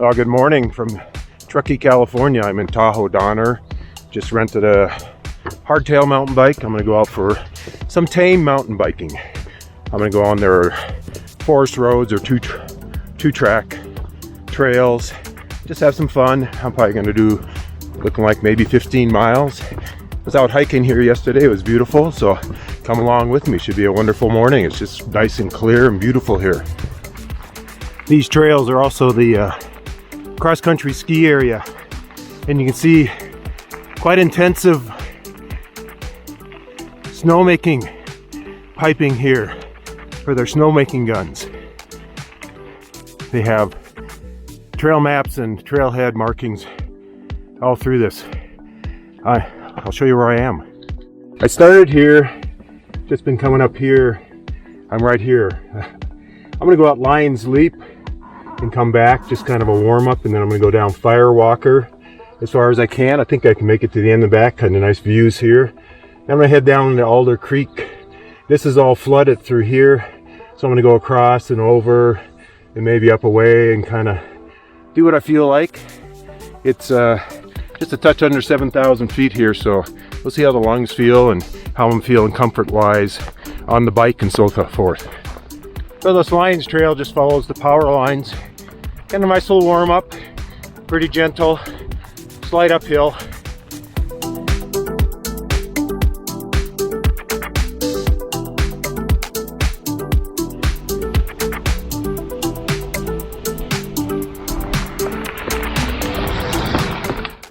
Good morning from Truckee, California. I'm in Tahoe, Donner. Just rented a hardtail mountain bike. I'm going to go out for some tame mountain biking. I'm going to go on their forest roads or two-track trails. Just have some fun. I'm probably going to do looking like maybe 15 miles. I was out hiking here yesterday. It was beautiful, so come along with me. Should be a wonderful morning. It's just nice and clear and beautiful here. These trails are also the cross-country ski area, and you can see quite intensive snowmaking piping here for their snowmaking guns. They have trail maps and trailhead markings all through this. I'll show you where I am. I started here, just been coming up here. I'm right here. I'm gonna go out Lion's Leap and come back, just kind of a warm-up, and then I'm going to go down Firewalker as far as I can. I think I can make it to the end of the back, kind of nice views here. Then I'm going to head down to Alder Creek. This is all flooded through here, so I'm going to go across and over and maybe up away and kind of do what I feel like. It's just a touch under 7,000 feet here, so we'll see how the lungs feel and how I'm feeling comfort-wise on the bike and so forth. So this Lions Trail just follows the power lines. Kind of nice little warm up, pretty gentle, slight uphill.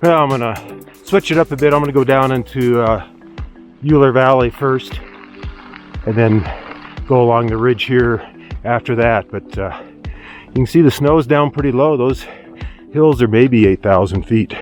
Well, I'm gonna switch it up a bit. I'm gonna go down into Euler Valley first, and then go along the ridge here after that. But you can see the snow's down pretty low. Those hills are maybe 8,000 feet.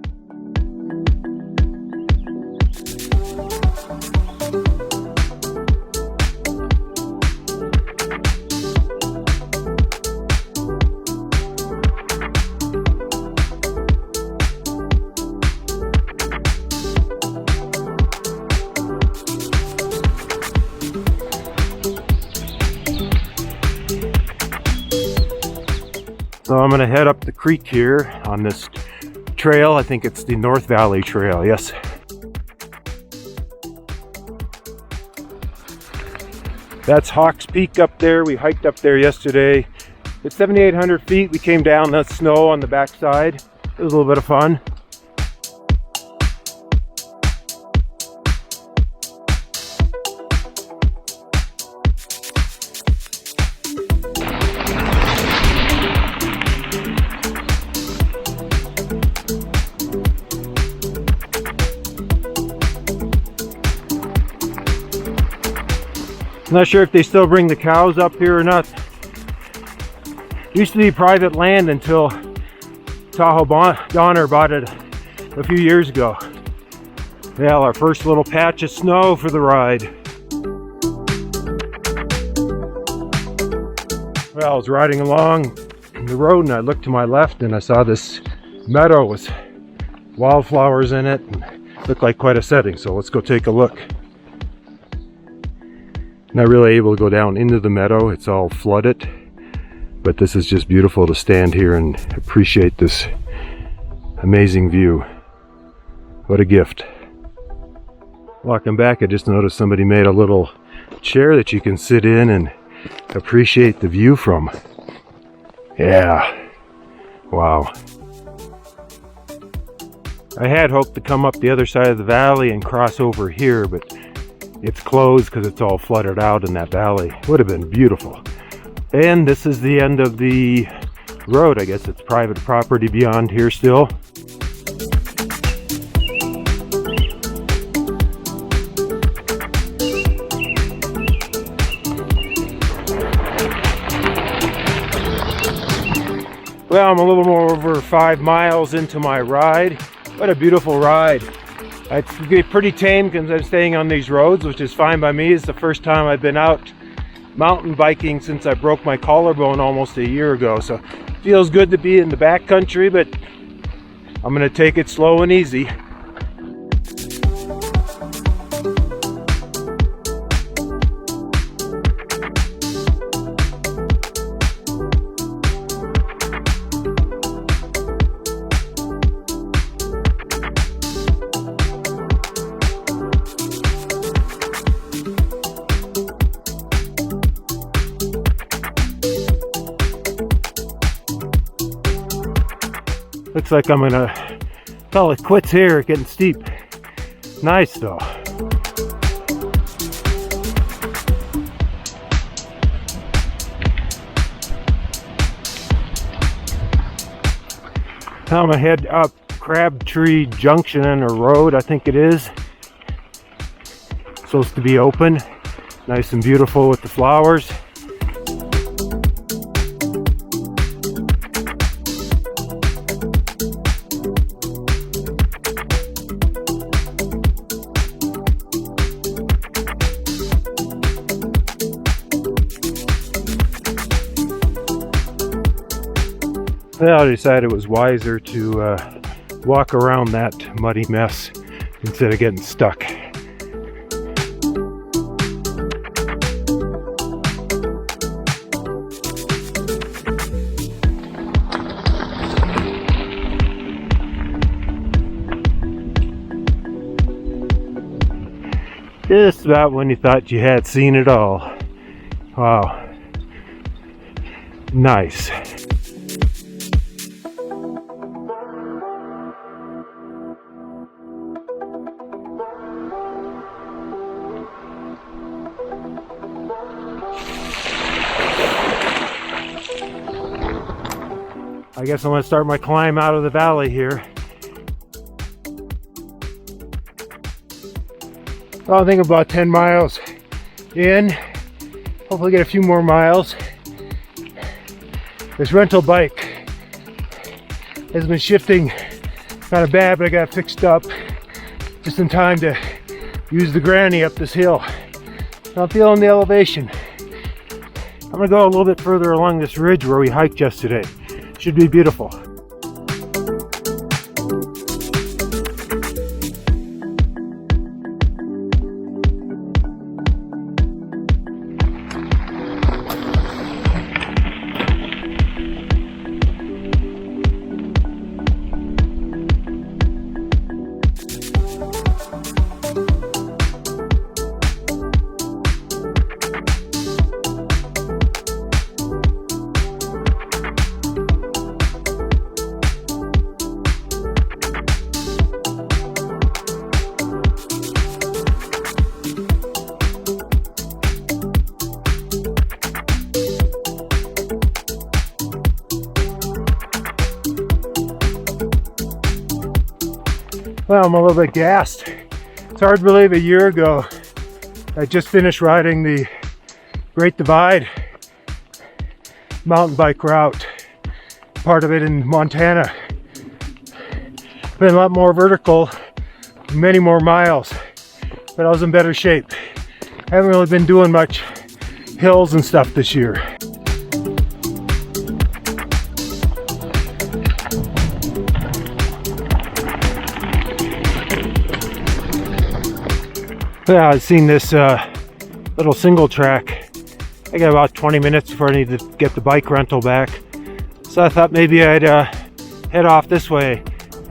So I'm going to head up the creek here on this trail. I think it's the North Valley Trail, yes. That's Hawks Peak up there. We hiked up there yesterday. It's 7,800 feet. We came down the snow on the backside. It was a little bit of fun. I'm not sure if they still bring the cows up here or not. It used to be private land until Tahoe Donner bought it a few years ago. Well, our first little patch of snow for the ride. Well, I was riding along the road and I looked to my left and I saw this meadow with wildflowers in it and looked like quite a setting. So let's go take a look. Not really able to go down into the meadow, it's all flooded, but this is just beautiful to stand here and appreciate this amazing view. What a gift. Walking back, I just noticed somebody made a little chair that you can sit in and appreciate the view from. Yeah, wow. I had hoped to come up the other side of the valley and cross over here, but it's closed because it's all flooded out in that valley. Would have been beautiful. And this is the end of the road. I guess it's private property beyond here still. Well, I'm a little more over 5 miles into my ride. What a beautiful ride. It's pretty tame because I'm staying on these roads, which is fine by me. It's the first time I've been out mountain biking since I broke my collarbone almost a year ago. So it feels good to be in the backcountry, but I'm going to take it slow and easy. Looks like I'm gonna call it quits here. Getting steep. Nice though. Now I'm gonna head up Crabtree Junction or road, I think it is. Supposed to be open. Nice and beautiful with the flowers. Well, I decided it was wiser to walk around that muddy mess instead of getting stuck. Just about when you thought you had seen it all. Wow. Nice. I guess I'm going to start my climb out of the valley here. I think about 10 miles in. Hopefully get a few more miles. This rental bike has been shifting kind of bad, but I got it fixed up just in time to use the granny up this hill. I'm feeling the elevation. I'm going to go a little bit further along this ridge where we hiked yesterday. Should be beautiful. Well, I'm a little bit gassed. It's hard to believe a year ago I just finished riding the Great Divide mountain bike route, part of it in Montana. Been a lot more vertical, many more miles, but I was in better shape. I haven't really been doing much hills and stuff this year. Yeah, I've seen this little single track. I got about 20 minutes before I need to get the bike rental back. So I thought maybe I'd head off this way.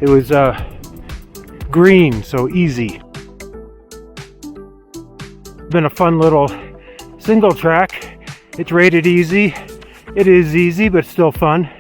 It was green, so easy. Been a fun little single track. It's rated easy. It is easy, but still fun.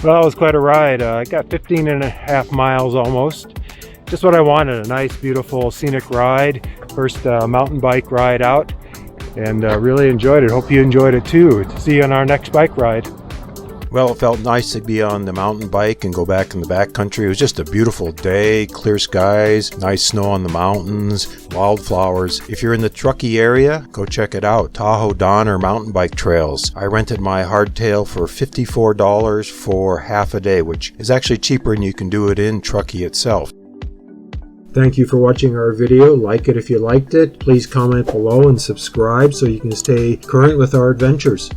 Well, that was quite a ride. I got 15 and a half miles almost. Just what I wanted, a nice, beautiful, scenic ride. First mountain bike ride out, and really enjoyed it. Hope you enjoyed it too. See you on our next bike ride. Well, it felt nice to be on the mountain bike and go back in the backcountry. It was just a beautiful day, clear skies, nice snow on the mountains, wildflowers. If you're in the Truckee area, go check it out. Tahoe Donner mountain bike trails. I rented my hardtail for $54 for half a day, which is actually cheaper than you can do it in Truckee itself. Thank you for watching our video. Like it if you liked it. Please comment below and subscribe so you can stay current with our adventures.